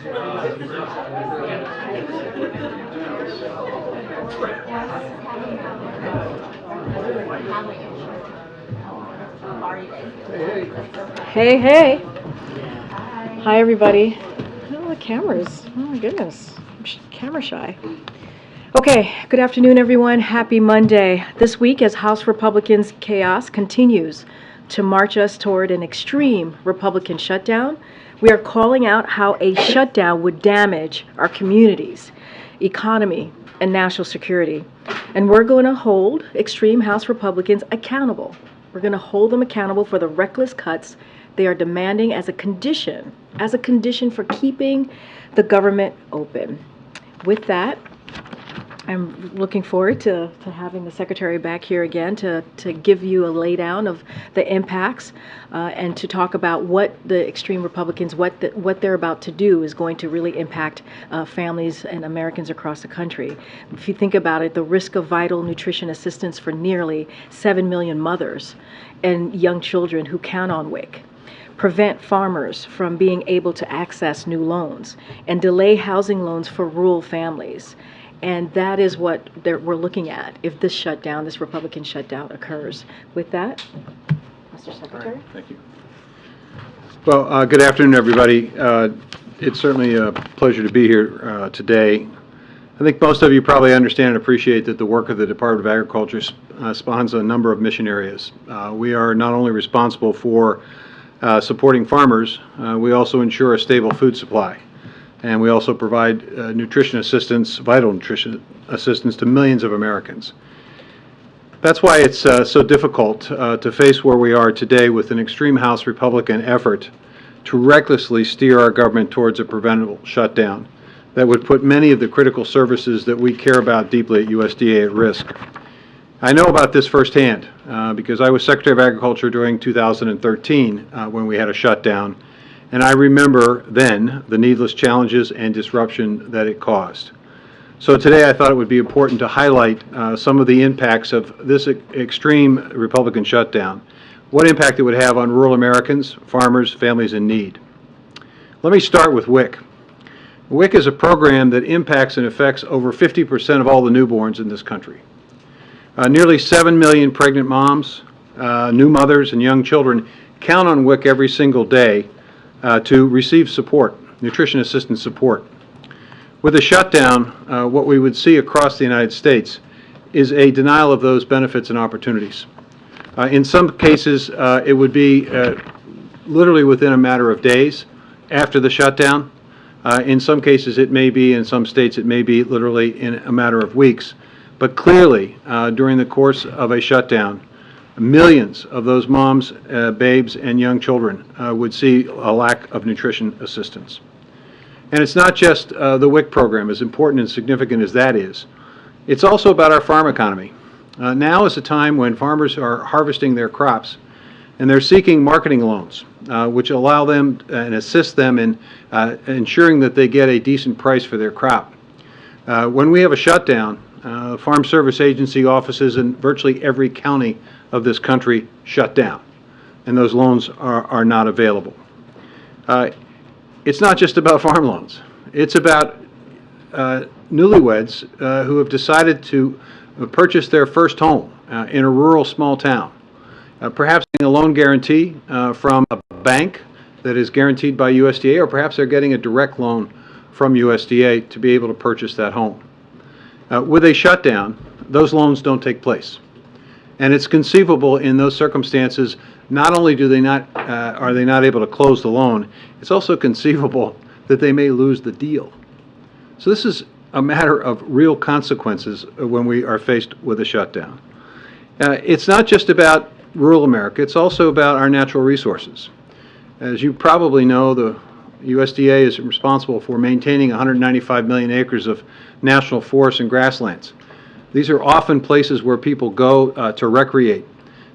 Hey, hey. Hi, everybody. Oh, the cameras. Oh, my goodness. I'm camera shy. Okay, good afternoon, everyone. Happy Monday. This week, as House Republicans' chaos continues to march us toward an extreme Republican shutdown, we are calling out how a shutdown would damage our communities, economy, and national security. And we're going to hold extreme House Republicans accountable. We're going to hold them accountable for the reckless cuts they are demanding as a condition for keeping the government open. With that, I'm looking forward to having the Secretary back here again to give you a laydown of the impacts and to talk about what the extreme Republicans, what they're about to do is going to really impact families and Americans across the country. If you think about it, the risk of vital nutrition assistance for nearly 7 million mothers and young children who count on WIC, prevent farmers from being able to access new loans, and delay housing loans for rural families. And that is what we're looking at if this shutdown, this Republican shutdown, occurs. With that, Mr. Secretary. Right, thank you. Well, good afternoon, everybody. It's certainly a pleasure to be here today. I think most of you probably understand and appreciate that the work of the Department of Agriculture spawns a number of mission areas. We are not only responsible for supporting farmers, we also ensure a stable food supply. And we also provide nutrition assistance, vital nutrition assistance to millions of Americans. That's why it's so difficult to face where we are today with an extreme House Republican effort to recklessly steer our government towards a preventable shutdown that would put many of the critical services that we care about deeply at USDA at risk. I know about this firsthand because I was Secretary of Agriculture during 2013 when we had a shutdown. And I remember then the needless challenges and disruption that it caused. So today I thought it would be important to highlight some of the impacts of this extreme Republican shutdown, what impact it would have on rural Americans, farmers, families in need. Let me start with WIC. WIC is a program that impacts and affects over 50% of all the newborns in this country. Nearly 7 million pregnant moms, new mothers, and young children count on WIC every single day to receive support, nutrition assistance support. With a shutdown, what we would see across the United States is a denial of those benefits and opportunities. In some cases, it would be literally within a matter of days after the shutdown. In some cases, it may be, in some states, it may be literally in a matter of weeks. But clearly, during the course of a shutdown, millions of those moms, babes, and young children would see a lack of nutrition assistance. And it's not just the WIC program, as important and significant as that is. It's also about our farm economy. Now is a time when farmers are harvesting their crops, and they're seeking marketing loans, which allow them and assist them in ensuring that they get a decent price for their crop. When we have a shutdown, Farm Service Agency offices in virtually every county of this country shut down, and those loans are not available. It's not just about farm loans. It's about newlyweds who have decided to purchase their first home in a rural small town, perhaps getting a loan guarantee from a bank that is guaranteed by USDA, or perhaps they're getting a direct loan from USDA to be able to purchase that home. With a shutdown, those loans don't take place. And it's conceivable in those circumstances, not only are they not able to close the loan, it's also conceivable that they may lose the deal. So this is a matter of real consequences when we are faced with a shutdown. It's not just about rural America, it's also about our natural resources. As you probably know, the USDA is responsible for maintaining 195 million acres of national forests and grasslands. These are often places where people go to recreate.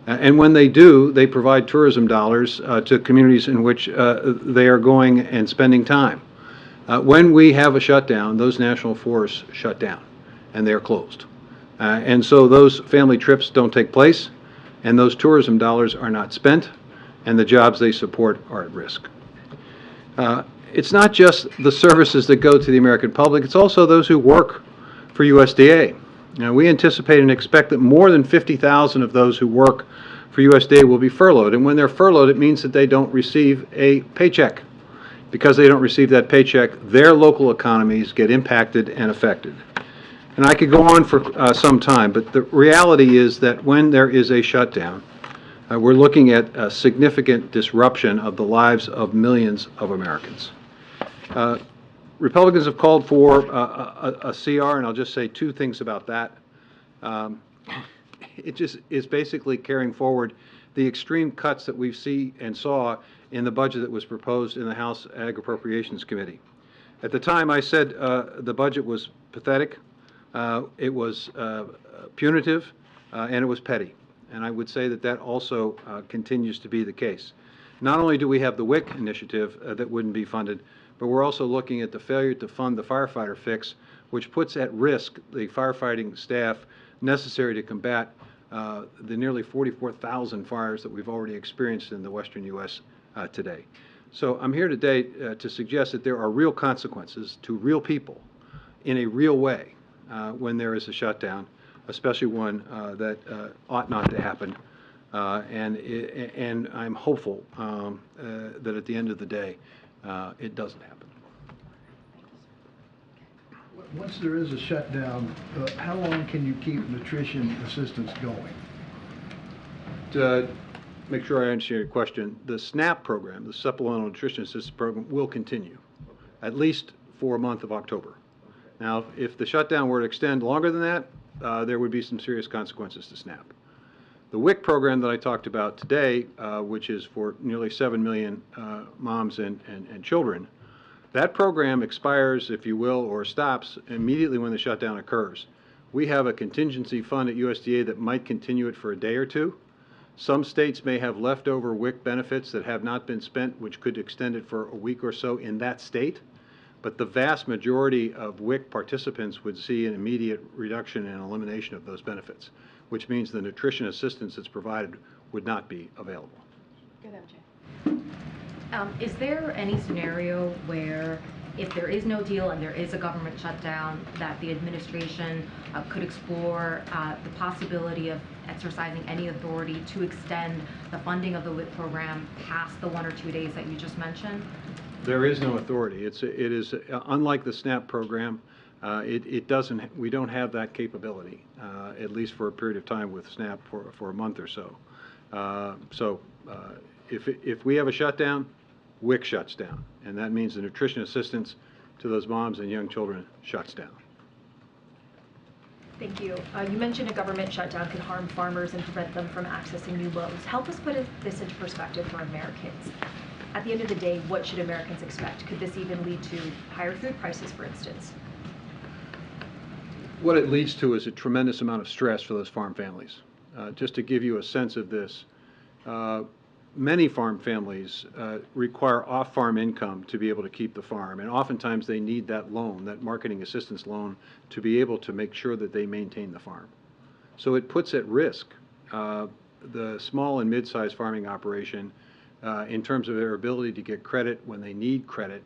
And when they do, they provide tourism dollars to communities in which they are going and spending time. When we have a shutdown, those national forests shut down and they're closed. And so those family trips don't take place, and those tourism dollars are not spent, and the jobs they support are at risk. it's not just the services that go to the American public, it's also those who work for USDA. Now, we anticipate and expect that more than 50,000 of those who work for USDA will be furloughed. And when they're furloughed, it means that they don't receive a paycheck. Because they don't receive that paycheck, their local economies get impacted and affected. And I could go on for some time, but the reality is that when there is a shutdown, we're looking at a significant disruption of the lives of millions of Americans. Republicans have called for a CR, and I'll just say two things about that. It just is basically carrying forward the extreme cuts that we see and saw in the budget that was proposed in the House Ag Appropriations Committee. At the time, I said the budget was pathetic, it was punitive, and it was petty. And I would say that that also continues to be the case. Not only do we have the WIC initiative that wouldn't be funded, but we're also looking at the failure to fund the firefighter fix, which puts at risk the firefighting staff necessary to combat the nearly 44,000 fires that we've already experienced in the western U.S. Today. So I'm here today to suggest that there are real consequences to real people in a real way when there is a shutdown, especially one that ought not to happen. And I'm hopeful that at the end of the day, it doesn't happen. Once there is a shutdown, how long can you keep nutrition assistance going? To make sure I understand your question, the SNAP program, the Supplemental Nutrition Assistance Program, will continue, at least for a month of October. Now, if the shutdown were to extend longer than that, there would be some serious consequences to SNAP. The WIC program that I talked about today, which is for nearly 7 million moms and children, that program expires, if you will, or stops immediately when the shutdown occurs. We have a contingency fund at USDA that might continue it for a day or two. Some states may have leftover WIC benefits that have not been spent, which could extend it for a week or so in that state. But the vast majority of WIC participants would see an immediate reduction and elimination of those benefits, which means the nutrition assistance that's provided would not be available. Go ahead, Jay. Is there any scenario where, if there is no deal and there is a government shutdown, that the administration could explore the possibility of exercising any authority to extend the funding of the WIC program past the 1 or 2 days that you just mentioned? There is no authority. It is unlike the SNAP program. We don't have that capability, at least for a period of time with SNAP for a month or so. If we have a shutdown, WIC shuts down, and that means the nutrition assistance to those moms and young children shuts down. Thank you. You mentioned a government shutdown could harm farmers and prevent them from accessing new loans. Help us put this into perspective for Americans. At the end of the day, what should Americans expect? Could this even lead to higher food prices, for instance? What it leads to is a tremendous amount of stress for those farm families. Just to give you a sense of this, many farm families require off-farm income to be able to keep the farm, and oftentimes they need that loan, that marketing assistance loan, to be able to make sure that they maintain the farm. So it puts at risk the small and mid-sized farming operation in terms of their ability to get credit when they need credit,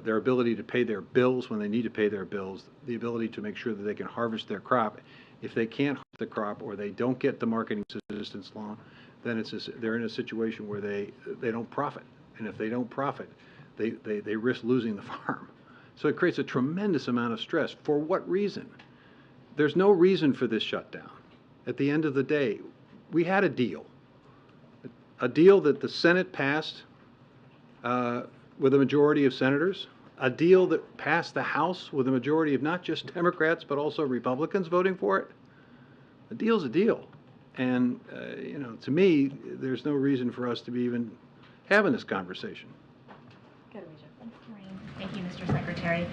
their ability to pay their bills when they need to pay their bills, the ability to make sure that they can harvest their crop. If they can't harvest the crop or they don't get the marketing assistance loan, then they're in a situation where they don't profit. And if they don't profit, they risk losing the farm. So it creates a tremendous amount of stress. For what reason? There's no reason for this shutdown. At the end of the day, we had a deal that the Senate passed with a majority of senators, a deal that passed the House with a majority of not just Democrats but also Republicans voting for it. A deal's a deal. And, to me, there's no reason for us to be even having this conversation. Thank you, Mr. Secretary.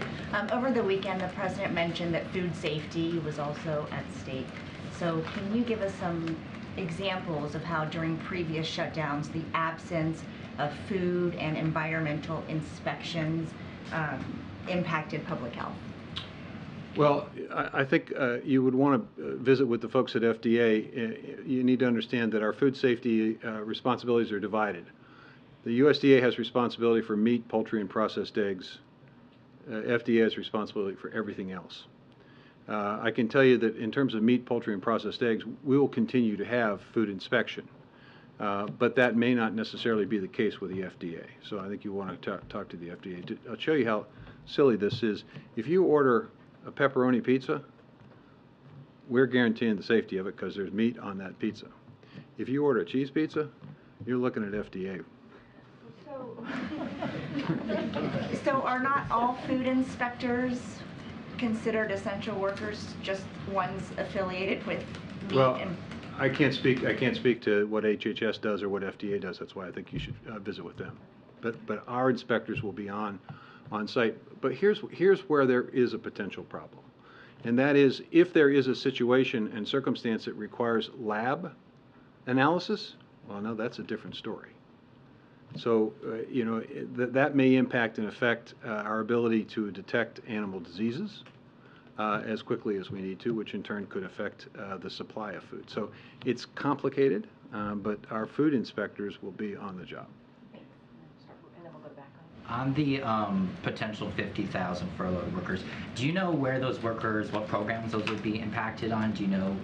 Over the weekend, the President mentioned that food safety was also at stake. So can you give us some examples of how during previous shutdowns the absence of food and environmental inspections impacted public health? Well, I think you would want to visit with the folks at FDA. You need to understand that our food safety responsibilities are divided. The USDA has responsibility for meat, poultry, and processed eggs. FDA has responsibility for everything else. I can tell you that in terms of meat, poultry, and processed eggs, we will continue to have food inspection. But that may not necessarily be the case with the FDA. So I think you want to talk to the FDA. I'll show you how silly this is. If you order a pepperoni pizza, we're guaranteeing the safety of it because there's meat on that pizza. If you order a cheese pizza, you're looking at FDA. So are not all food inspectors considered essential workers, just ones affiliated with meat? Well, and I can't speak to what HHS does or what FDA does. That's why I think you should visit with them. But our inspectors will be on site. But here's where there is a potential problem. And that is if there is a situation and circumstance that requires lab analysis, well, no, that's a different story. So, that may impact and affect our ability to detect animal diseases as quickly as we need to, which in turn could affect the supply of food. So it's complicated, but our food inspectors will be on the job. On the potential 50,000 furloughed workers, do you know where those workers, what programs those would be impacted on? Do you know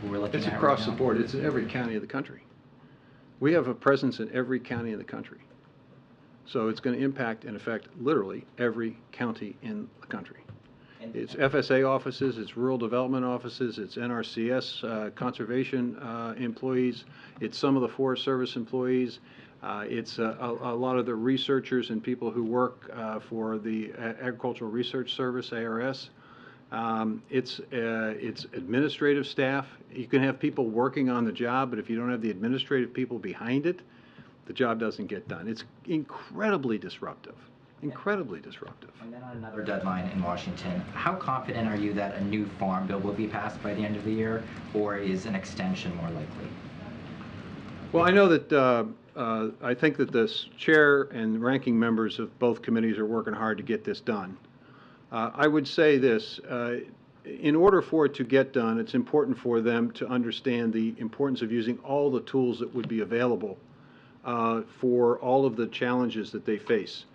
who we're looking at? It's across the board. It's in every county of the country. We have a presence in every county of the country. So it's going to impact and affect literally every county in the country. It's FSA offices, it's rural development offices, it's NRCS conservation employees, it's some of the Forest Service employees, it's a lot of the researchers and people who work for the Agricultural Research Service, ARS. It's administrative staff. You can have people working on the job, but if you don't have the administrative people behind it, the job doesn't get done. It's incredibly disruptive. Incredibly disruptive. And then on another deadline in Washington, how confident are you that a new farm bill will be passed by the end of the year, or is an extension more likely? Well, I know that I think that the chair and ranking members of both committees are working hard to get this done. I would say this, in order for it to get done, it's important for them to understand the importance of using all the tools that would be available for all of the challenges that they face.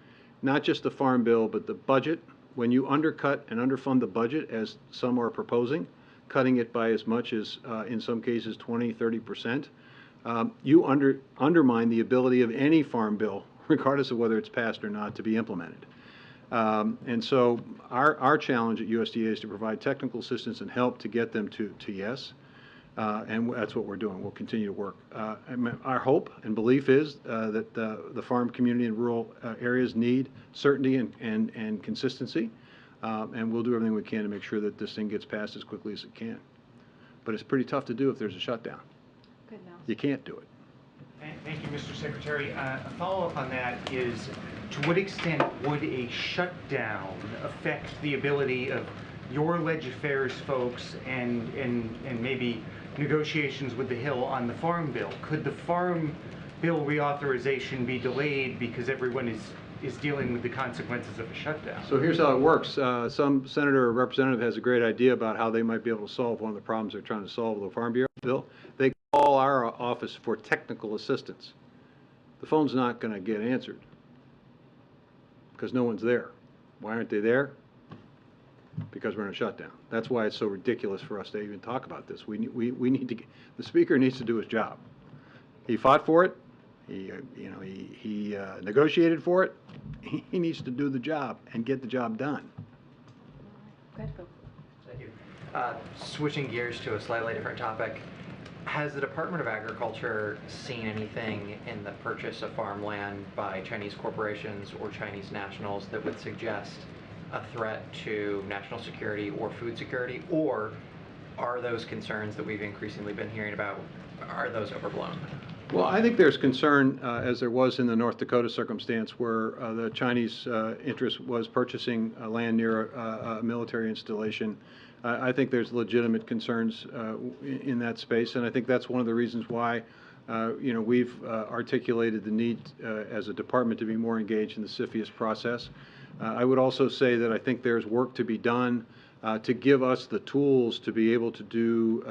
Not just the farm bill, but the budget. When you undercut and underfund the budget, as some are proposing, cutting it by as much as, in some cases, 20, 30%, you undermine the ability of any farm bill, regardless of whether it's passed or not, to be implemented. And so our challenge at USDA is to provide technical assistance and help to get them to yes. And that's what we're doing. We'll continue to work. Our hope and belief is that the farm community in rural areas need certainty and consistency, and we'll do everything we can to make sure that this thing gets passed as quickly as it can. But it's pretty tough to do if there's a shutdown. Good now. You can't do it. Thank you, Mr. Secretary. A follow-up on that is, to what extent would a shutdown affect the ability of your ledge affairs folks and maybe negotiations with the Hill on the Farm Bill? Could the Farm Bill reauthorization be delayed because everyone is dealing with the consequences of a shutdown? So here's how it works. Some senator or representative has a great idea about how they might be able to solve one of the problems they're trying to solve with the Farm Bill. They call our office for technical assistance. The phone's not going to get answered because no one's there. Why aren't they there? Because we're in a shutdown. That's why it's so ridiculous for us to even talk about this. We need to the speaker needs to do his job. He fought for it. He negotiated for it. He needs to do the job and get the job done. Go ahead, Phil. Thank you. Switching gears to a slightly different topic, has the Department of Agriculture seen anything in the purchase of farmland by Chinese corporations or Chinese nationals that would suggest a threat to national security or food security, or are those concerns that we've increasingly been hearing about, are those overblown? Well, I think there's concern, as there was in the North Dakota circumstance, where the Chinese interest was purchasing land near a military installation. I think there's legitimate concerns in that space, and I think that's one of the reasons why we've articulated the need as a department to be more engaged in the CFIUS process. I would also say that I think there's work to be done to give us the tools to be able to do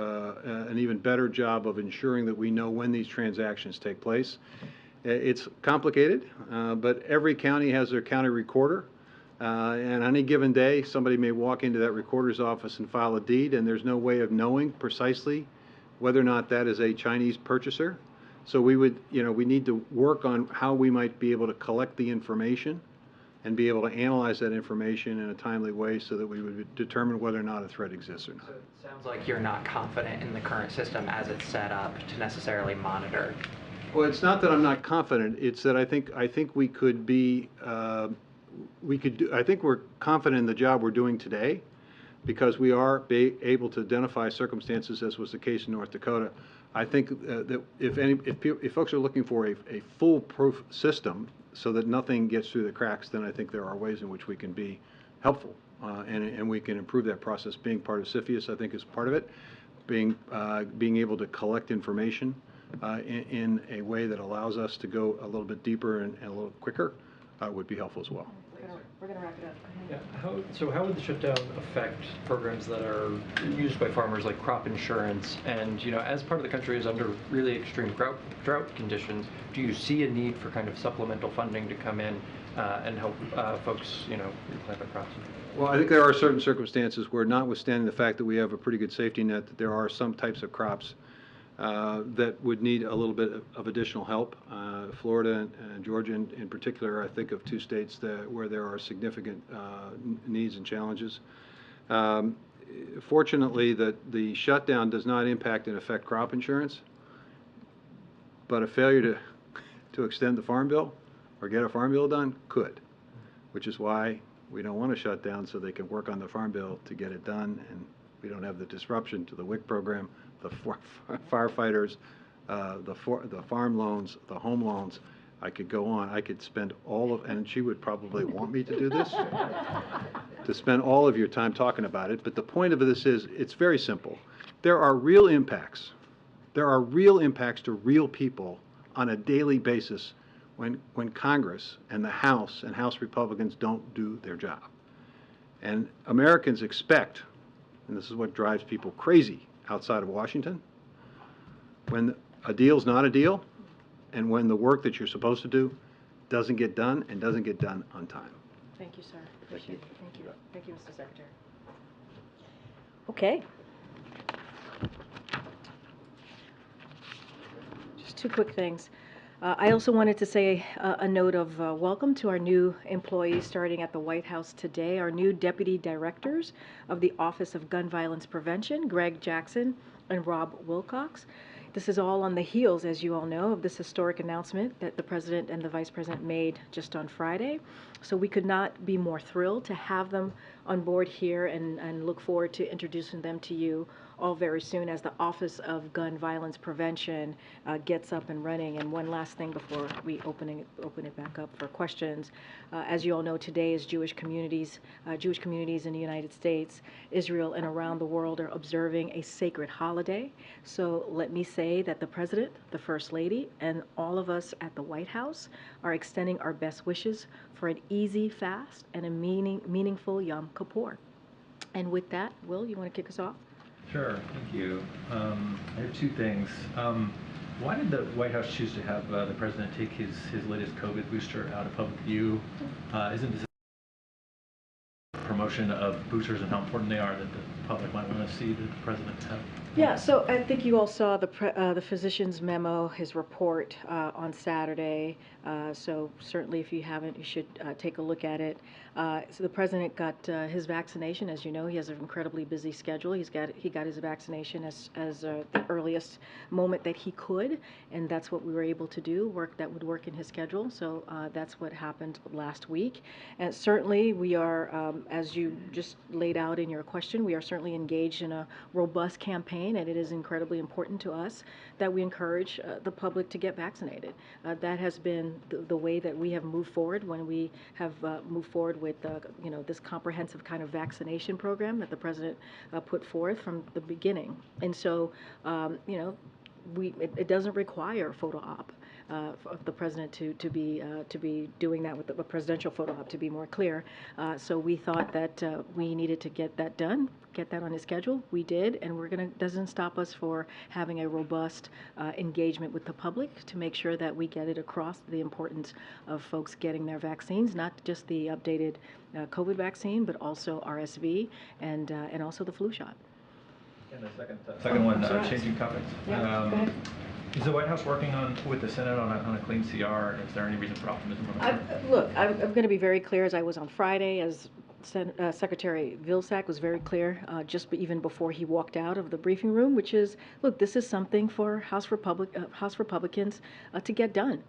an even better job of ensuring that we know when these transactions take place. It's complicated, but every county has their county recorder. And on any given day, somebody may walk into that recorder's office and file a deed, and there's no way of knowing precisely whether or not that is a Chinese purchaser. So we would, we need to work on how we might be able to collect the information and be able to analyze that information in a timely way so that we would determine whether or not a threat exists or not. So it sounds like you're not confident in the current system as it's set up to necessarily monitor. Well, it's not that I'm not confident. It's that I think we could be, I think we're confident in the job we're doing today because we are able to identify circumstances, as was the case in North Dakota. I think that if folks are looking for a foolproof system so that nothing gets through the cracks, then I think there are ways in which we can be helpful and we can improve that process. Being part of CFIUS, I think, is part of it. Being able to collect information in a way that allows us to go a little bit deeper and a little quicker would be helpful as well. We're going to wrap it up. Yeah. How would the shutdown affect programs that are used by farmers, like crop insurance? And as part of the country is under really extreme drought conditions, do you see a need for kind of supplemental funding to come in and help folks, replant their crops? Well, I think there are certain circumstances where, notwithstanding the fact that we have a pretty good safety net, that there are some types of crops that would need a little bit of additional help. Florida and Georgia in particular, I think of two states where there are significant needs and challenges. Fortunately, the shutdown does not impact and affect crop insurance, but a failure to extend the farm bill or get a farm bill done could, which is why we don't want to shut down, so they can work on the farm bill to get it done, and we don't have the disruption to the WIC program, the firefighters, the farm loans, the home loans. I could go on. I could spend and she would probably want me to do this, to spend all of your time talking about it. But the point of this is, it's very simple. There are real impacts. There are real impacts to real people on a daily basis when Congress and the House and House Republicans don't do their job. And Americans expect, and this is what drives people crazy outside of Washington, when a deal's not a deal, and when the work that you're supposed to do doesn't get done and doesn't get done on time. Thank you, sir. Appreciate it. Thank you. Thank you, Mr. Secretary. Okay. Just two quick things. I also wanted to say a note of welcome to our new employees starting at the White House today, our new deputy directors of the Office of Gun Violence Prevention, Greg Jackson and Rob Wilcox. This is all on the heels, as you all know, of this historic announcement that the President and the Vice President made just on Friday. So we could not be more thrilled to have them on board here and look forward to introducing them to you all very soon as the Office of Gun Violence Prevention gets up and running. And one last thing before we open it back up for questions. As you all know, today is Jewish communities in the United States, Israel, and around the world are observing a sacred holiday. So let me say that the President, the First Lady, and all of us at the White House are extending our best wishes for an easy fast and a meaningful Yom Kippur. And with that, Will, you want to kick us off? Sure, thank you. I have two things. Why did the White House choose to have the President take his latest COVID booster out of public view? Isn't this a promotion of boosters and how important they are that the public might want to see the President have? Yeah, so I think you all saw the physician's memo, his report on Saturday. So certainly, if you haven't, you should take a look at it. So the president got his vaccination. As you know, he has an incredibly busy schedule. He got his vaccination as the earliest moment that he could, and that's what we were able to do. That would work in his schedule. So that's what happened last week. And certainly, we are, as you just laid out in your question, we are certainly engaged in a robust campaign. And it is incredibly important to us that we encourage the public to get vaccinated. That has been the way that we have moved forward when we have moved forward with this comprehensive kind of vaccination program that the President put forth from the beginning. And so, it doesn't require photo op. of the president to be doing that with the presidential photo op, to be more clear. So we thought that we needed to get that done, get that on his schedule. We did, and doesn't stop us for having a robust engagement with the public to make sure that we get it across the importance of folks getting their vaccines, not just the updated COVID vaccine, but also RSV and also the flu shot. And the second one, sorry. changing topics. Yeah, go ahead. Is the White House working with the Senate on a clean CR? Is there any reason for optimism? Look, I'm going to be very clear, as I was on Friday, as Secretary Vilsack was very clear, even before he walked out of the briefing room, which is, look, this is something for House Republicans to get done.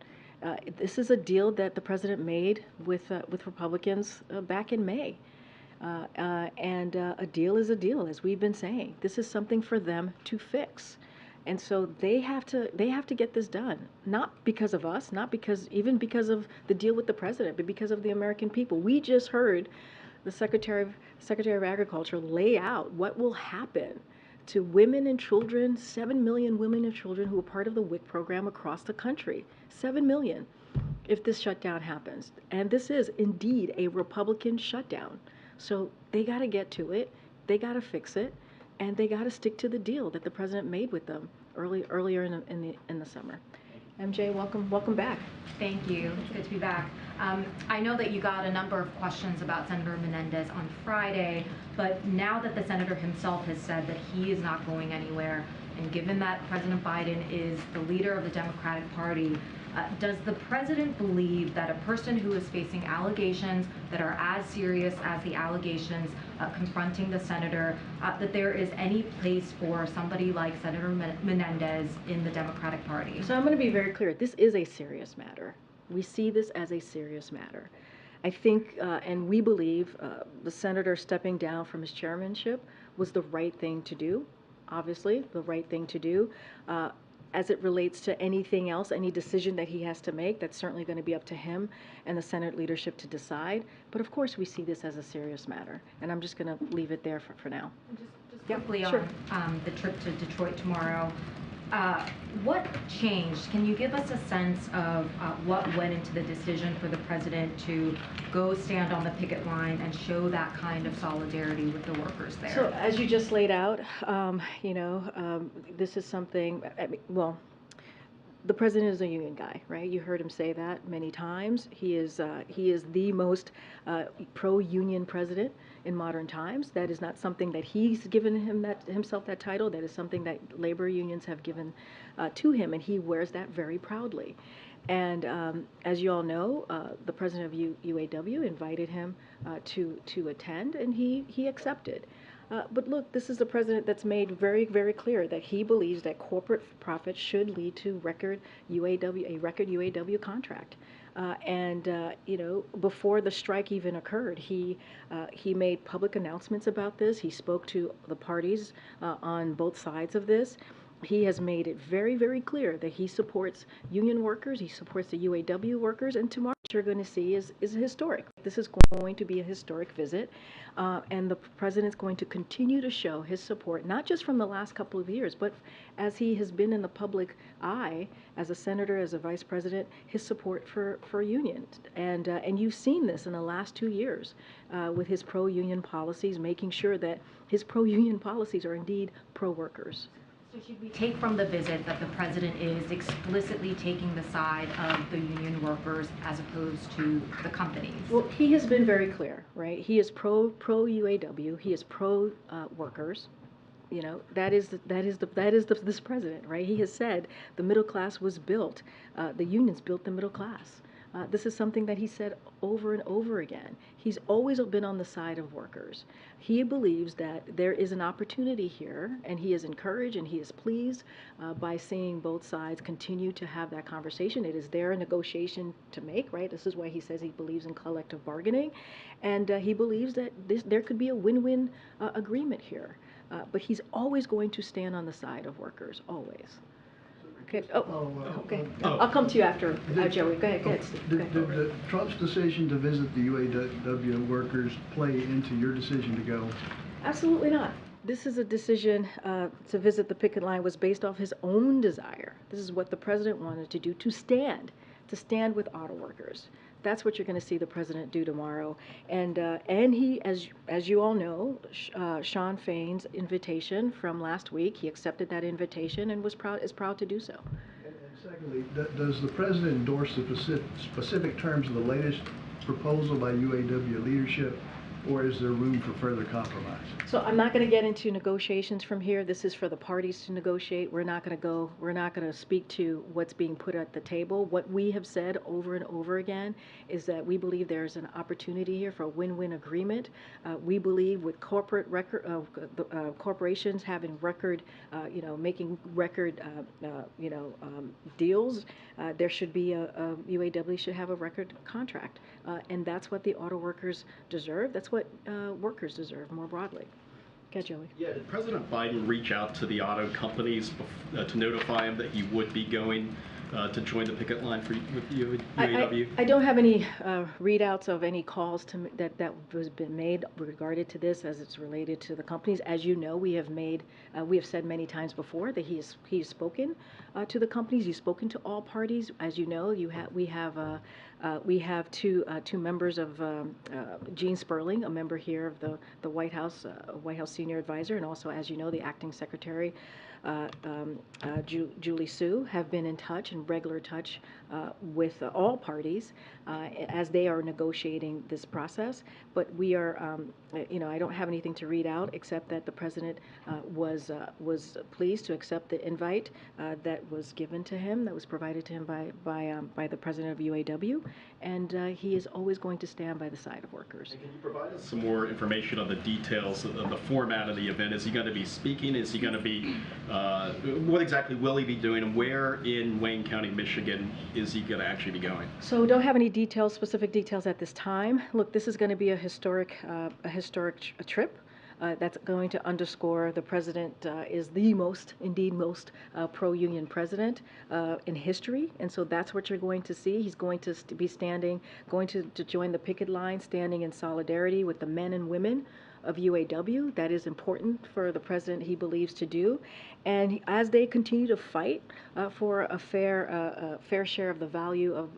This is a deal that the president made with Republicans back in May. And a deal is a deal, as we've been saying. This is something for them to fix. And so they have to get this done, not because of us, not even because of the deal with the president, but because of the American people. We just heard the Secretary of Agriculture lay out what will happen to women and children, 7 million women and children who are part of the WIC program across the country, 7 million, if this shutdown happens. And this is indeed a Republican shutdown. So they got to get to it, they got to fix it, and they got to stick to the deal that the president made with them earlier in the summer. MJ, welcome back. Thank you. It's good to be back. I know that you got a number of questions about Senator Menendez on Friday, but now that the senator himself has said that he is not going anywhere, and given that President Biden is the leader of the Democratic Party, does the president believe that a person who is facing allegations that are as serious as the allegations confronting the senator, that there is any place for somebody like Senator Menendez in the Democratic Party? So I'm going to be very clear. This is a serious matter. We see this as a serious matter. I think, and we believe, the senator stepping down from his chairmanship was the right thing to do. Obviously, the right thing to do. As it relates to anything else, any decision that he has to make, that's certainly going to be up to him and the Senate leadership to decide. But of course, we see this as a serious matter, and I'm just going to leave it there for now. Just quickly sure. on the trip to Detroit tomorrow. What changed? Can you give us a sense of what went into the decision for the president to go stand on the picket line and show that kind of solidarity with the workers there? So as you just laid out, this is something, the president is a union guy, right? You heard him say that many times. He is the most pro-union president in modern times. That is not something that he's given himself that title. That is something that labor unions have given to him, and he wears that very proudly. And as you all know, the president of UAW invited him to attend, and he accepted. But look, this is a president that's made very, very clear that he believes that corporate profits should lead to a record UAW contract. Before the strike even occurred, he made public announcements about this. He spoke to the parties on both sides of this. He has made it very, very clear that he supports union workers, he supports the UAW workers, and tomorrow what you're going to see is historic. This is going to be a historic visit, and the president's going to continue to show his support, not just from the last couple of years, but as he has been in the public eye, as a senator, as a vice president, his support for unions. And you've seen this in the last 2 years with his pro-union policies, making sure that his pro-union policies are indeed pro-workers. So should we take from the visit that the president is explicitly taking the side of the union workers as opposed to the companies? Well, he has been very clear, right? He is pro UAW. He is pro workers. You know, that is this president, right? He has said the middle class was built. The unions built the middle class. This is something that he said over and over again. He's always been on the side of workers. He believes that there is an opportunity here, and he is encouraged and he is pleased by seeing both sides continue to have that conversation. It is their negotiation to make, right? This is why he says he believes in collective bargaining, and he believes that there could be a win-win agreement here. But he's always going to stand on the side of workers, always. Okay. Okay. I'll come to you after, Joey. Go ahead. Did Trump's decision to visit the UAW workers play into your decision to go? Absolutely not. This is a decision to visit the picket line was based off his own desire. This is what the president wanted to do, to stand with auto workers. That's what you're going to see the president do tomorrow. And he, as you all know, Sean Fain's invitation from last week, he accepted that invitation and is proud to do so. And secondly, does the president endorse the specific terms of the latest proposal by UAW leadership, or is there room for further compromise? So I'm not going to get into negotiations from here. This is for the parties to negotiate. We're not going to speak to what's being put at the table. What we have said over and over again is that we believe there's an opportunity here for a win-win agreement. We believe with corporations having record, making record, deals, there should be UAW should have a record contract. And that's what the auto workers deserve. That's what workers deserve more broadly. Okay, Joey. Yeah, did President Biden reach out to the auto companies to notify them that he would be going to join the picket line with UAW? I don't have any readouts of any calls that was been made regarded to this as it's related to the companies. As you know, we have said many times before that he has spoken to the companies. He's spoken to all parties. As you know, we have two members of Gene Sperling, a member here of the White House senior advisor, and also, as you know, the acting secretary, Julie Sue, have been in touch, in regular touch with all parties as they are negotiating this process. But we are, I don't have anything to read out except that the president was pleased to accept the invite that was given to him, that was provided to him by the president of UAW, and he is always going to stand by the side of workers. And can you provide us some more information on the details of the format of the event? Is he going to be speaking? Is he going to be, what exactly will he be doing, and where in Wayne County, Michigan is he going to actually be going? So don't have any specific details at this time. Look, this is going to be a historic trip. That's going to underscore the president is the most pro-union president in history, and so that's what you're going to see. He's going to be going to join the picket line, standing in solidarity with the men and women of UAW. That is important for the president, he believes, to do. And as they continue to fight for a fair share of the value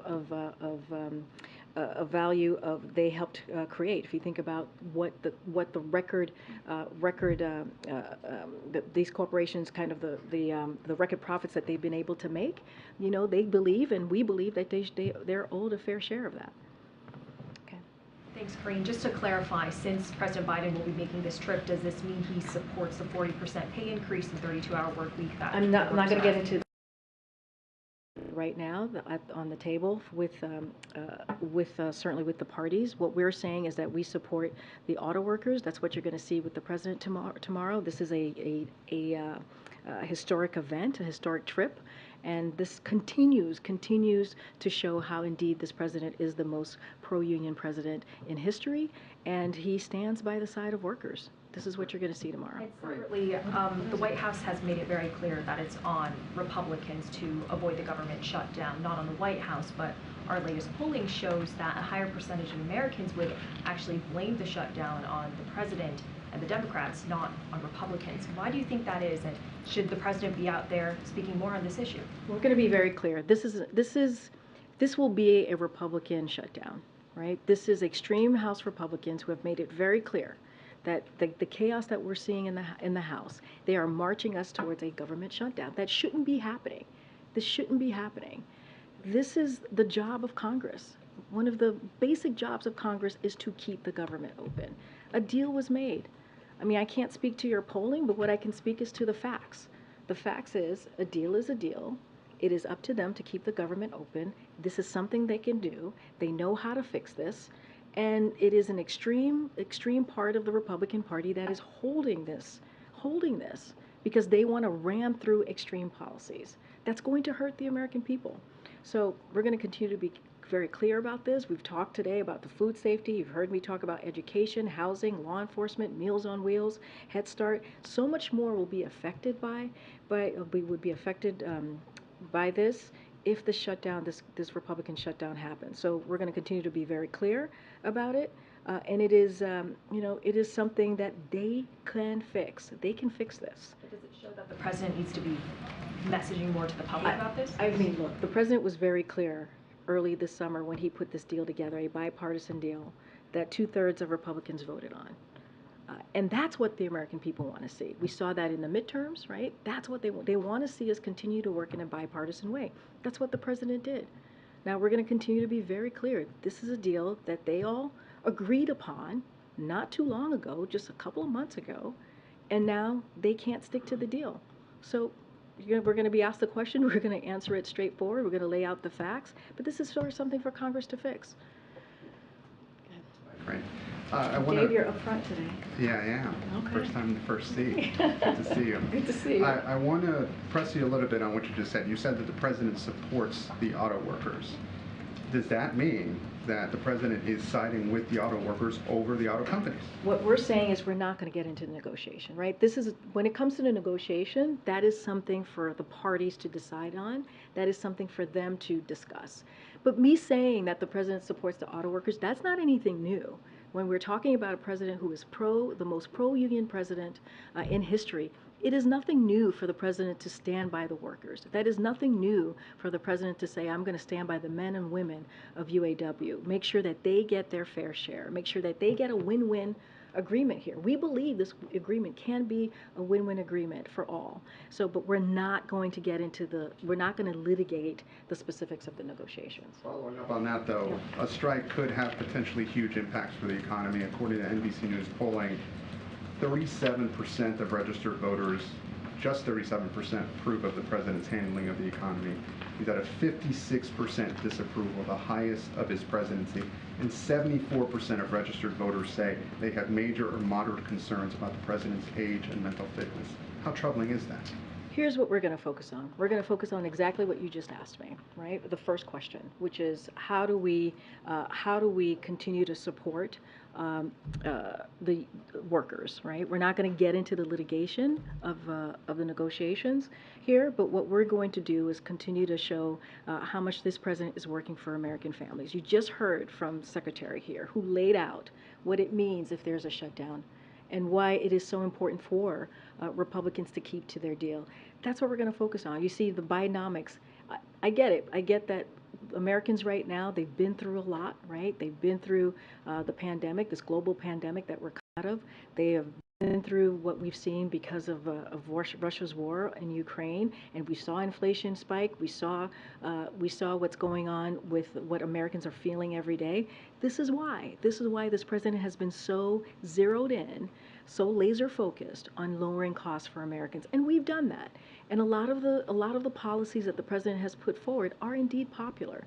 they helped create. If you think about what the these corporations, kind of the record profits that they've been able to make, they believe, and we believe, that they're owed a fair share of that. Thanks, Karine. Just to clarify, since President Biden will be making this trip, does this mean he supports the 40% pay increase and 32-hour work week? I'm not going to get into right now on the table with certainly with the parties. What we're saying is that we support the auto workers. That's what you're going to see with the president tomorrow. This is a historic event, a historic trip. And this continues to show how indeed this president is the most pro-union president in history, and he stands by the side of workers. This is what you're going to see tomorrow. And separately, the White House has made it very clear that it's on Republicans to avoid the government shutdown, not on the White House, but our latest polling shows that a higher percentage of Americans would actually blame the shutdown on the president and the Democrats, not on Republicans. Why do you think that is, and should the president be out there speaking more on this issue? We're going to be very clear. This will be a Republican shutdown, right? This is extreme House Republicans who have made it very clear that the chaos that we're seeing in the House, they are marching us towards a government shutdown. That shouldn't be happening. This shouldn't be happening. This is the job of Congress. One of the basic jobs of Congress is to keep the government open. A deal was made. I mean, I can't speak to your polling, but what I can speak is to the facts. The facts is a deal is a deal. It is up to them to keep the government open. This is something they can do. They know how to fix this. And it is an extreme part of the Republican Party that is holding this, because they want to ram through extreme policies. That's going to hurt the American people. So we're going to continue to be very clear about this. We've talked today about the food safety. You've heard me talk about education, housing, law enforcement, Meals on Wheels, Head Start. So much more will be affected by this if the shutdown, this Republican shutdown happens. So we're going to continue to be very clear about it. And it is, it is something that they can fix. They can fix this. But does it show that the president needs to be messaging more to the public about this? I mean, look, the president was very clear early this summer when he put this deal together, a bipartisan deal that 2/3 of Republicans voted on. And that's what the American people want to see. We saw that in the midterms, right? That's what they want to see us continue to work in a bipartisan way. That's what the president did. Now we're going to continue to be very clear. This is a deal that they all agreed upon not too long ago, just a couple of months ago, and now they can't stick to the deal. So we're going to be asked the question, we're going to answer it straightforward, we're going to lay out the facts, but this is sort of something for Congress to fix. Right. I want Dave, to. you're up front today. Yeah, I am. Okay. First time in the first seat. Good to see you. Good to see you. I want to press you a little bit on what you just said. You said that the president supports the auto workers. Does that mean that the president is siding with the auto workers over the auto companies? What we're saying is we're not going to get into the negotiation, right? This is, when it comes to the negotiation, that is something for the parties to decide on. That is something for them to discuss. But me saying that the president supports the auto workers, that's not anything new. When we're talking about a president who is the most pro-union president in history, it is nothing new for the president to stand by the workers. That is nothing new for the president to say, I'm going to stand by the men and women of UAW. Make sure that they get their fair share. Make sure that they get a win-win agreement here. We believe this agreement can be a win-win agreement for all. So, but we're not going to get into we're not going to litigate the specifics of the negotiations. Following up on that, though, a strike could have potentially huge impacts for the economy. According to NBC News polling, 37% of registered voters, just 37%, approve of the president's handling of the economy. He's at a 56% disapproval, the highest of his presidency, and 74% of registered voters say they have major or moderate concerns about the president's age and mental fitness. How troubling is that? Here's what we're going to focus on. We're going to focus on exactly what you just asked me, right? The first question, which is how do we continue to support the workers, right? We're not going to get into the litigation of the negotiations here, but what we're going to do is continue to show how much this president is working for American families. You just heard from Secretary here who laid out what it means if there's a shutdown and why it is so important for Republicans to keep to their deal. That's what we're going to focus on. You see, the Bidenomics, I get it. I get that Americans right now, they've been through a lot, right? They've been through the pandemic, this global pandemic that we're out of. They have been through what we've seen because of Russia's war in Ukraine, and we saw inflation spike. We saw what's going on with what Americans are feeling every day. This is why this president has been so zeroed in, so laser focused on lowering costs for Americans, and we've done that. And a lot of the policies that the president has put forward are indeed popular.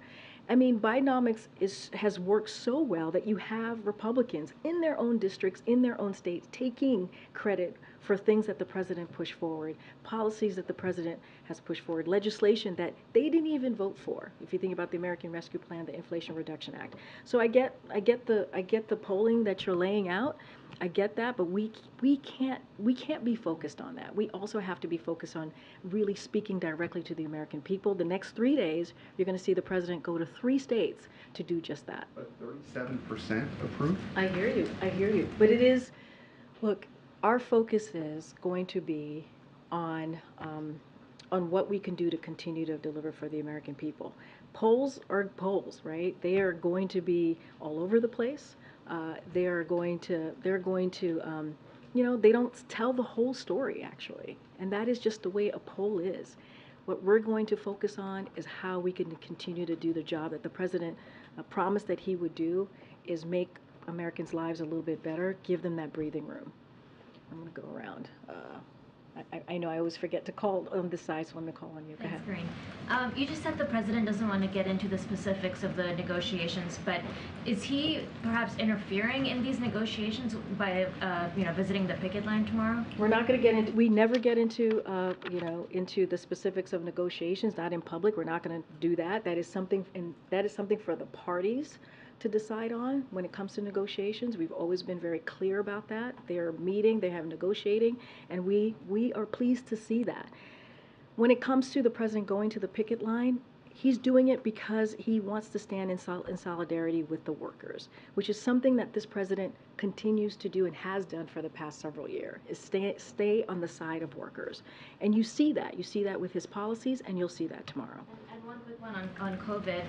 I mean, Bidenomics has worked so well that you have Republicans in their own districts, in their own states, taking credit for things that the president pushed forward, policies that the president has pushed forward, legislation that they didn't even vote for. If you think about the American Rescue Plan, the Inflation Reduction Act. So I get the polling that you're laying out. I get that, but we can't be focused on that. We also have to be focused on really speaking directly to the American people. The next 3 days, you're going to see the president go to 3 states to do just that. But 37% approve? I hear you. But it is, look, our focus is going to be on what we can do to continue to deliver for the American people. Polls are polls, right? They are going to be all over the place. They're going to they don't tell the whole story, actually. And that is just the way a poll is. What we're going to focus on is how we can continue to do the job that the president promised that he would do, is make Americans' lives a little bit better, give them that breathing room. I'm going to go around. I know I always forget to call on this side, so I'm going to call on you. Go ahead. Thanks, Karine. You just said the president doesn't want to get into the specifics of the negotiations, but is he perhaps interfering in these negotiations by, visiting the picket line tomorrow? We're not going to get into. We never get into, into the specifics of negotiations. Not in public. We're not going to do that. That is something for the parties to decide on when it comes to negotiations. We've always been very clear about that. They're meeting, they have negotiating, and we are pleased to see that. When it comes to the president going to the picket line, He's doing it because he wants to stand in solidarity with the workers, which is something that this president continues to do and has done for the past several years, is stay on the side of workers. And you see that. You see that with his policies, and you'll see that tomorrow. And one quick one on COVID.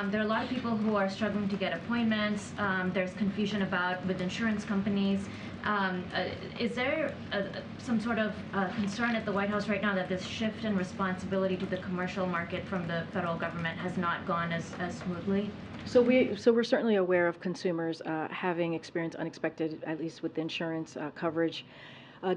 There are a lot of people who are struggling to get appointments. There's confusion with insurance companies. Is there some sort of concern at the White House right now that this shift in responsibility to the commercial market from the federal government has not gone as smoothly? So we're certainly aware of consumers having experienced unexpected, at least with insurance coverage,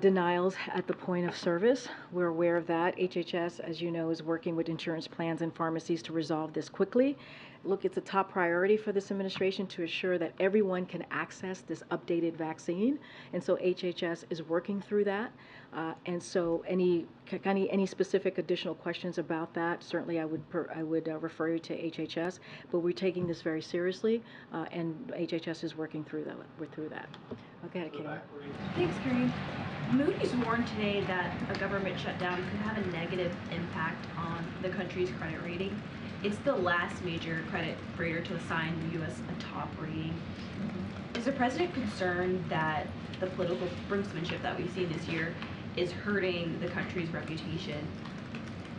denials at the point of service. We're aware of that. HHS, as you know, is working with insurance plans and pharmacies to resolve this quickly. Look, it's a top priority for this administration to ensure that everyone can access this updated vaccine, and so HHS is working through that. And so any specific additional questions about that, certainly I would refer you to HHS. But we're taking this very seriously, and HHS is working through that. Okay, Katie. Thanks, Karine. Moody's warned today that a government shutdown could have a negative impact on the country's credit rating. It's the last major credit rater to assign the U.S. a top rating. Is the president concerned that the political brinksmanship that we've seen this year is hurting the country's reputation,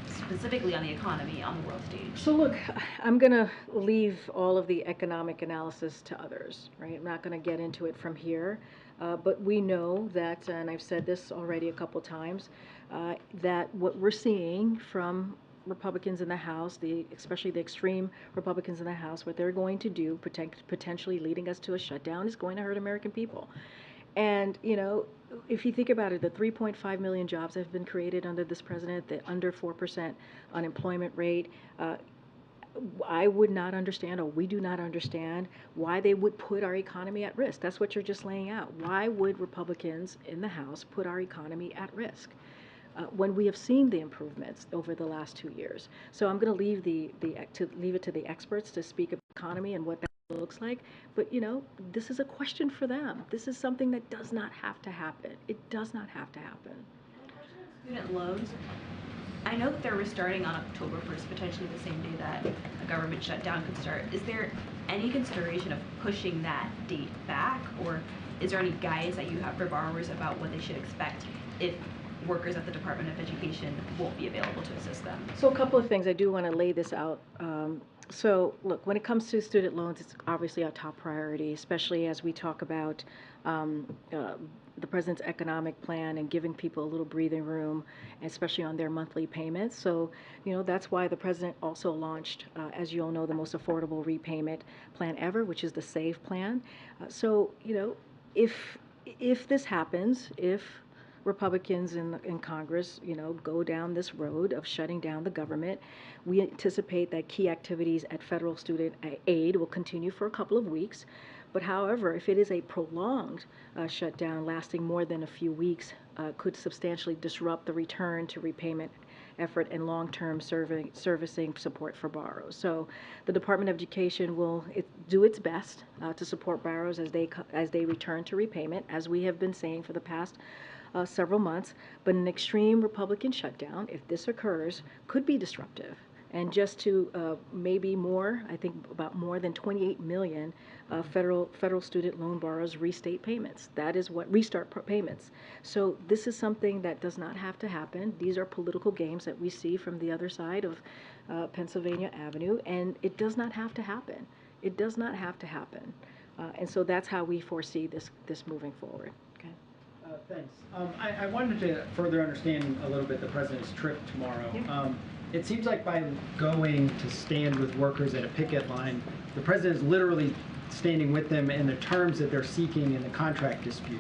specifically on the economy, on the world stage? So look, I'm going to leave all of the economic analysis to others, right? I'm not going to get into it from here. But we know that, and I've said this already a couple times, that what we're seeing from Republicans in the House, especially the extreme Republicans in the House, what they're going to do, potentially leading us to a shutdown, is going to hurt American people. And, you know, if you think about it, the 3.5 million jobs that have been created under this president, the under 4% unemployment rate, I would not understand, or we do not understand, why they would put our economy at risk. That's what you're just laying out. Why would Republicans in the House put our economy at risk when we have seen the improvements over the last 2 years? So I'm going to leave leave it to the experts to speak about the economy and what that looks like. But, you know, this is a question for them. This is something that does not have to happen. It does not have to happen. Student loans. I know that they're restarting on October 1st, potentially the same day that a government shutdown could start. Is there any consideration of pushing that date back, or is there any guidance that you have for borrowers about what they should expect if workers at the Department of Education won't be available to assist them? So a couple of things. I do want to lay this out. So look, when it comes to student loans, it's obviously our top priority, especially as we talk about the president's economic plan and giving people a little breathing room, especially on their monthly payments. So, you know, that's why the president also launched, as you all know, the most affordable repayment plan ever, which is the SAVE plan. So, you know, if this happens, if Republicans in Congress, you know, go down this road of shutting down the government, we anticipate that key activities at federal student aid will continue for a couple of weeks. But however, if it is a prolonged shutdown lasting more than a few weeks, could substantially disrupt the return to repayment effort and long-term servicing support for borrowers. So the Department of Education will do its best to support borrowers as they return to repayment, as we have been saying for the past several months. But an extreme Republican shutdown, if this occurs, could be disruptive. And just to maybe more, I think about more than 28 million federal student loan borrowers restart payments. So this is something that does not have to happen. These are political games that we see from the other side of Pennsylvania Avenue, and it does not have to happen. It does not have to happen. And so that's how we foresee this moving forward. Okay. Thanks. I wanted to further understand a little bit the president's trip tomorrow. Yeah. It seems like by going to stand with workers at a picket line, the president is literally standing with them in the terms that they're seeking in the contract dispute.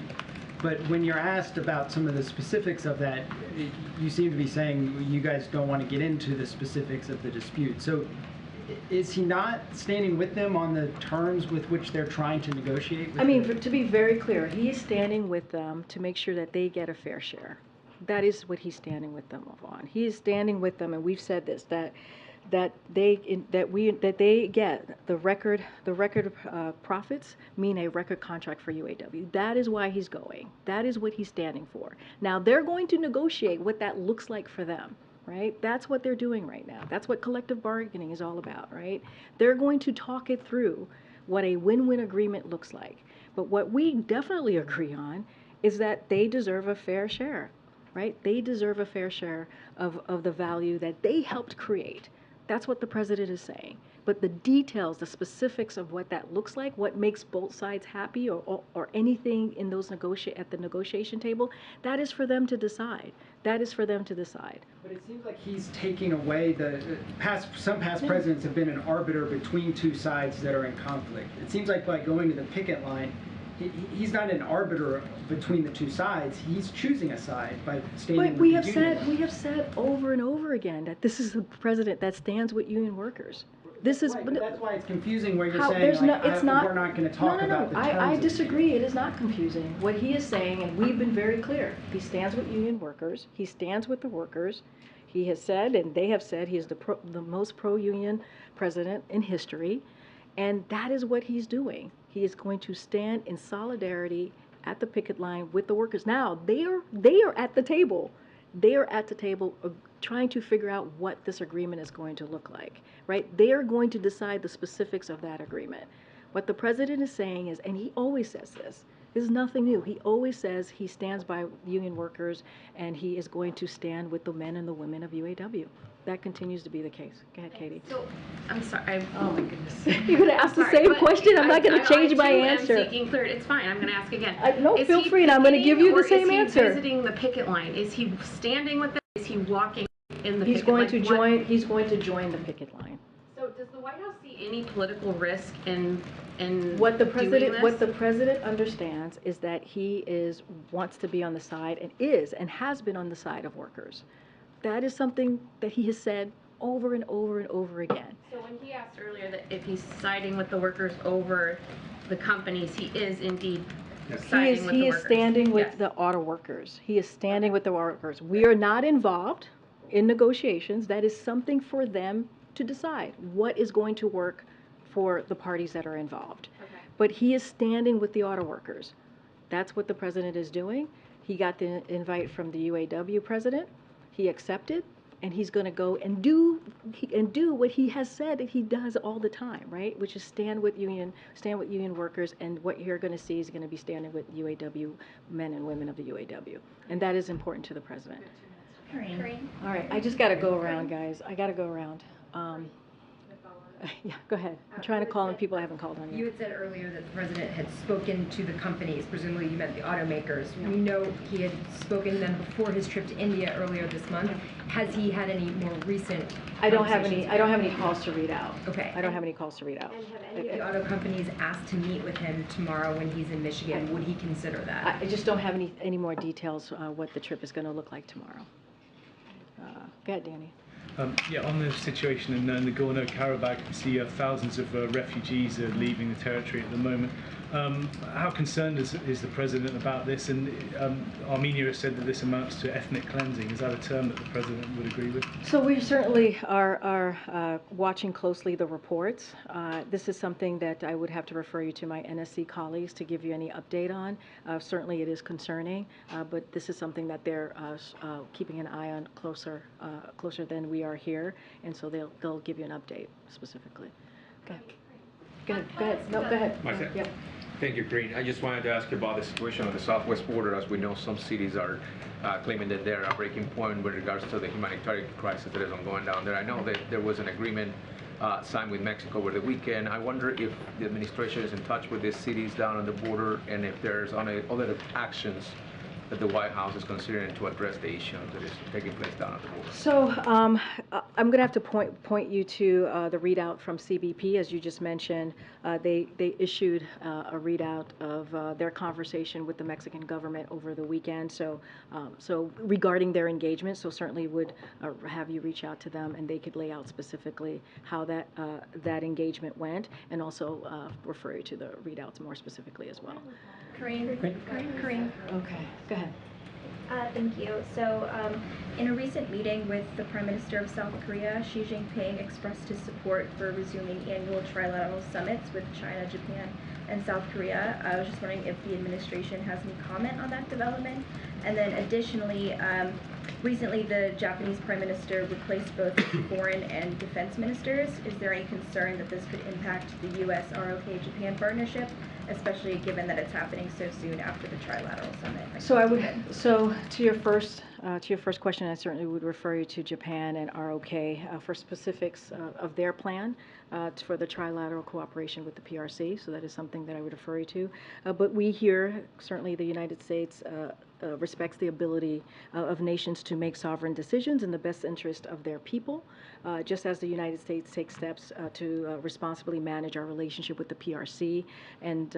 But when you're asked about some of the specifics of that, you seem to be saying you guys don't want to get into the specifics of the dispute. So is he not standing with them on the terms with which they're trying to negotiate with I mean, to be very clear, he is standing with them to make sure that they get a fair share. That is what he's standing with them on. He is standing with them, and we've said this, that they get the record profits mean a record contract for UAW. That is why he's going. That is what he's standing for. Now they're going to negotiate what that looks like for them. right? That's what they're doing right now. That's what collective bargaining is all about, right? They're going to talk it through what a win-win agreement looks like. But what we definitely agree on is that they deserve a fair share, right? They deserve a fair share of the value that they helped create. That's what the president is saying. But the details, the specifics of what that looks like, what makes both sides happy, or anything in those at the negotiation table, that is for them to decide. That is for them to decide. But it seems like he's taking away some past presidents have been an arbiter between two sides that are in conflict. It seems like by going to the picket line, he's not an arbiter between the two sides. He's choosing a side by stating. But we have said over and over again that this is the president that stands with union workers. This is. Right, but that's why it's confusing where you're saying there's like, no, it's not, we're not going to talk about the terms. I disagree. It is not confusing. What he is saying, and we've been very clear, he stands with union workers. He stands with the workers. He has said, and they have said, he is the most pro-union president in history, and that is what he's doing. He is going to stand in solidarity at the picket line with the workers. Now they are at the table. They are at the table trying to figure out what this agreement is going to look like, right? They are going to decide the specifics of that agreement. What the president is saying is, and he always says this is nothing new. He always says he stands by union workers and he is going to stand with the men and the women of UAW. That continues to be the case. Go ahead, Katie. So, I'm sorry. Oh my goodness. You're going to ask the same question? I'm not going to change my answer. I'm seeking clarity. It's fine. I'm going to ask again. No, feel free, and I'm going to give you the same answer. Is he visiting the picket line? Is he standing with them? Is he walking in the He's picket going line? He's going to join the picket line. So does the White House see any political risk in what the doing president understands is that he wants to be on the side and has been on the side of workers. That is something that he has said over and over and over again. So when he asked earlier that if he's siding with the workers over the companies, he is indeed siding with the workers. He is standing with the auto workers. He is standing with the workers. We are not involved in negotiations. That is something for them to decide what is going to work for the parties that are involved. Okay. But he is standing with the auto workers. That's what the president is doing. He got the invite from the UAW president. He accepted, and he's going to go and do what he has said that he does all the time, right? Which is stand with union workers, and what you're going to see is going to be standing with UAW men and women of the UAW, and that is important to the president. Karine. All right, I just got to go around, guys. I got to go around. Yeah, go ahead. I'm trying to call on people I haven't called on yet. You had said earlier that the president had spoken to the companies, presumably you meant the automakers. Yeah. We know he had spoken to them before his trip to India earlier this month. Has he had any more recent I don't have any calls to read out. Okay. I don't have any calls to read out. And have any of the auto companies asked to meet with him tomorrow when he's in Michigan? Would he consider that? I just don't have any more details what the trip is going to look like tomorrow. Go ahead, Danny. Yeah, on the situation in Nagorno-Karabakh, we see thousands of refugees are leaving the territory at the moment. How concerned is the president about this? And Armenia has said that this amounts to ethnic cleansing. Is that a term that the president would agree with? So we certainly are watching closely the reports. This is something that I would have to refer you to my NSC colleagues to give you any update on. Certainly it is concerning, but this is something that they're keeping an eye on closer than we are here, and so they'll give you an update specifically. Go ahead. No, go ahead. Yeah. Thank you, Karine. I just wanted to ask you about the situation on the southwest border. As we know, some cities are claiming that they're a breaking point with regards to the humanitarian crisis that is ongoing down there. I know that there was an agreement signed with Mexico over the weekend. I wonder if the administration is in touch with these cities down on the border, and if there's other actions that the White House is considering to address the issue that is taking place down at the border. So I'm going to have to point you to the readout from CBP, as you just mentioned. They issued a readout of their conversation with the Mexican government over the weekend. So regarding their engagement, so certainly would have you reach out to them, and they could lay out specifically how that engagement went, and also refer you to the readouts more specifically as well. Karine. Okay, go ahead. Thank you. So, in a recent meeting with the Prime Minister of South Korea, Xi Jinping expressed his support for resuming annual trilateral summits with China, Japan, and South Korea. I was just wondering if the administration has any comment on that development. And then additionally, recently the Japanese Prime Minister replaced both foreign and defense ministers. Is there any concern that this could impact the U.S. ROK Japan partnership, especially given that it's happening so soon after the trilateral summit? So to your first question, I certainly would refer you to Japan and ROK for specifics of their plan for the trilateral cooperation with the PRC. So that is something that I would refer you to. But we here, certainly the United States, respects the ability of nations to make sovereign decisions in the best interest of their people, just as the United States takes steps to responsibly manage our relationship with the PRC and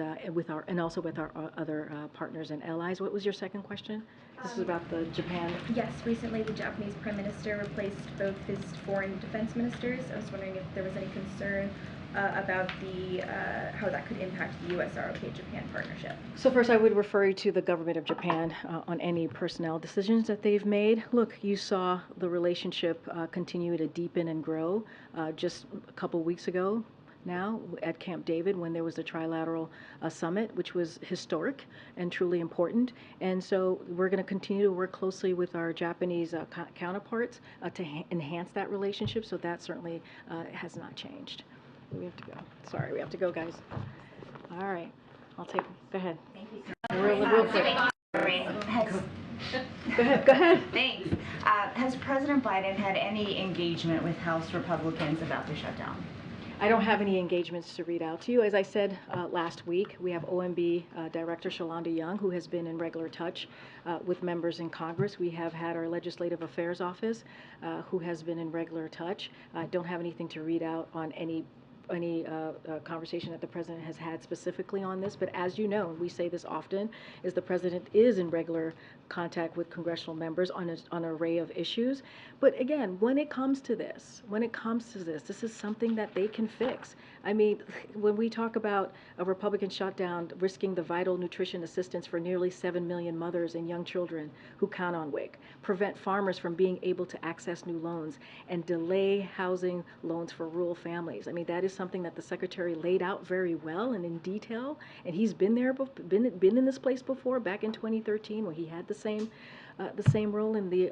also with our other partners and allies. What was your second question? This is about the Japan. Yes, recently the Japanese Prime Minister replaced both his foreign defense ministers. I was wondering if there was any concern about how that could impact the U.S. ROK Japan partnership. So first, I would refer you to the government of Japan on any personnel decisions that they've made. Look, you saw the relationship continue to deepen and grow just a couple weeks ago now at Camp David when there was a trilateral summit, which was historic and truly important. And so we're going to continue to work closely with our Japanese counterparts to enhance that relationship. So that certainly has not changed. We have to go. Sorry, we have to go, guys. All right. Go ahead. Thank you. Real quick. Go ahead. Thanks. Has President Biden had any engagement with House Republicans about the shutdown? I don't have any engagements to read out to you. As I said last week, we have OMB Director Shalonda Young, who has been in regular touch with members in Congress. We have had our Legislative Affairs Office, who has been in regular touch. I don't have anything to read out on any conversation that the president has had specifically on this, but as you know, and we say this often, is the president is in regular contact with congressional members on an array of issues. But again, when it comes to this, this is something that they can fix. I mean, when we talk about a Republican shutdown risking the vital nutrition assistance for nearly 7 million mothers and young children who count on WIC, prevent farmers from being able to access new loans, and delay housing loans for rural families. I mean, that is something that the secretary laid out very well and in detail, and he's been in this place before, back in 2013 when he had the same role in the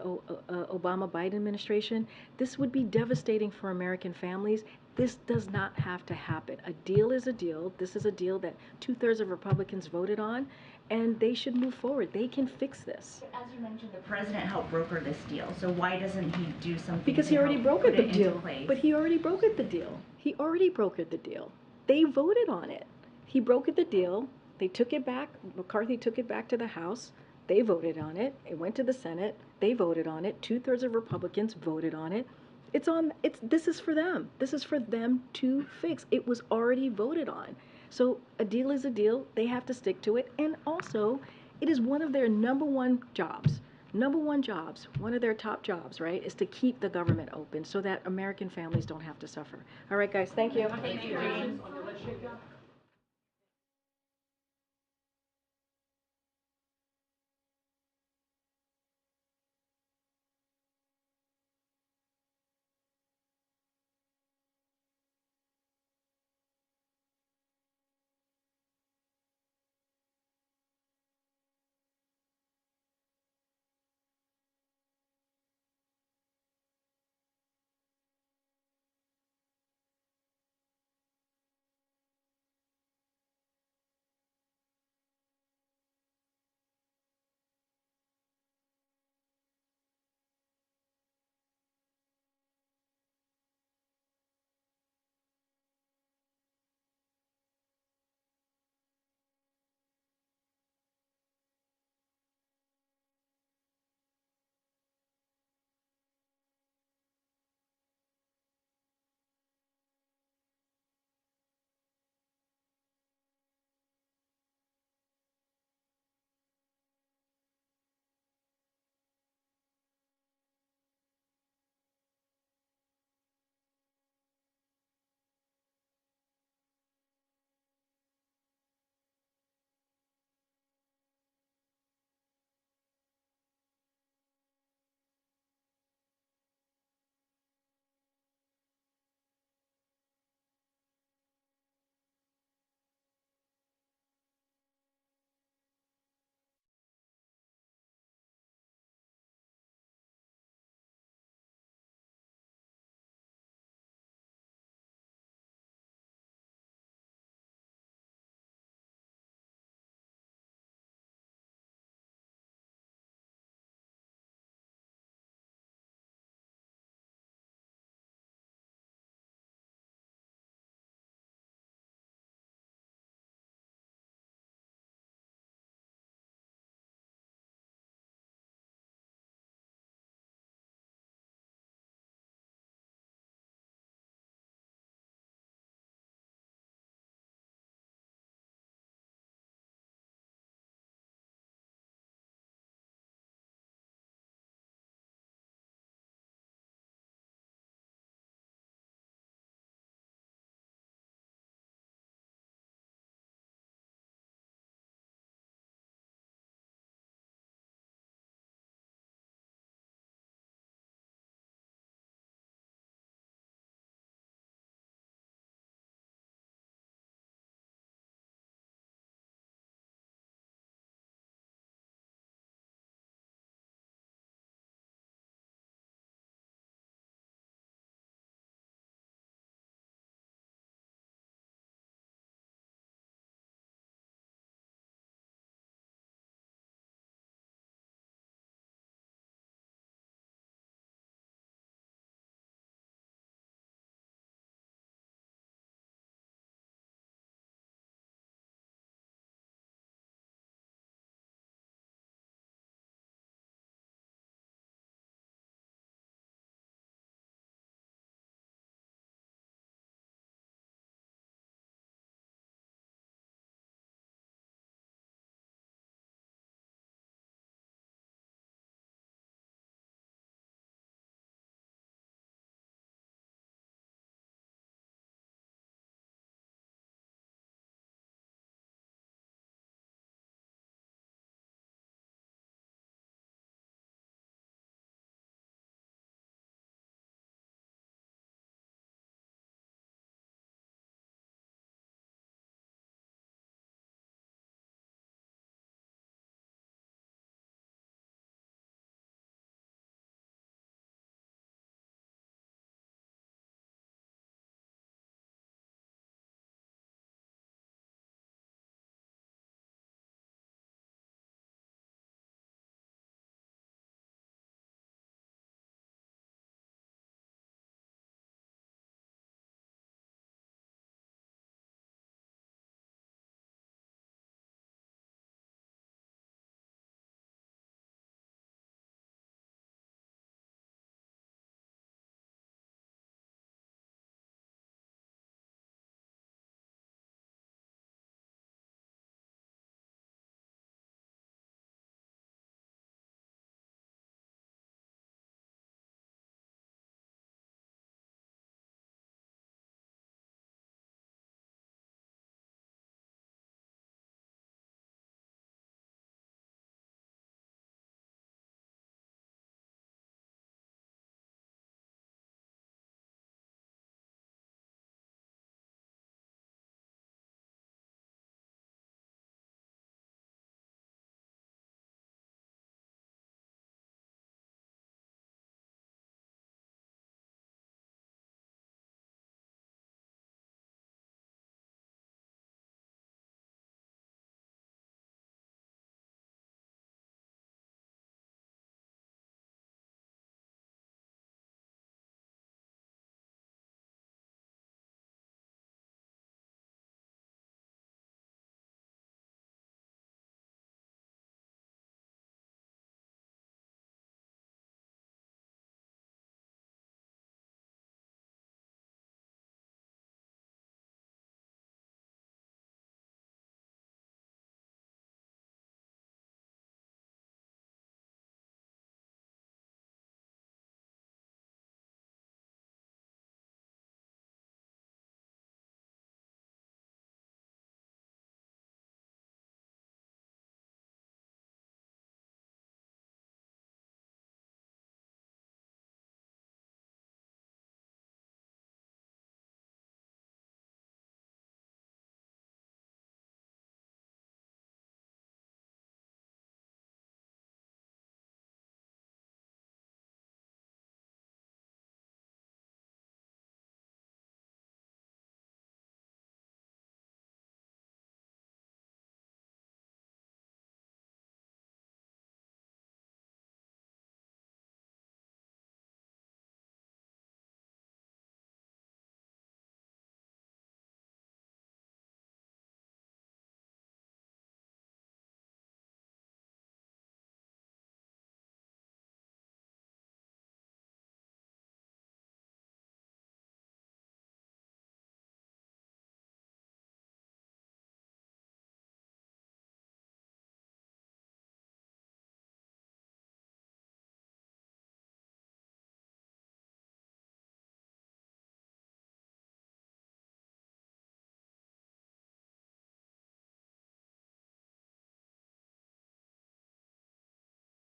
Obama-Biden administration. This would be devastating for American families. This does not have to happen. A deal is a deal. This is a deal that 2/3 of Republicans voted on, and they should move forward. They can fix this. But as you mentioned, the president helped broker this deal, so why doesn't he do something? Because he already brokered the deal. But he already brokered the deal. He already brokered the deal. They voted on it. He brokered the deal. They took it back. McCarthy took it back to the House. They voted on it. It went to the Senate. They voted on it. 2/3 of Republicans voted on it. This is for them. This is for them to fix. It was already voted on. So a deal is a deal. They have to stick to it. And also, it is one of their number one jobs, one of their top jobs, right, is to keep the government open so that American families don't have to suffer. All right, guys, thank you. Thank you.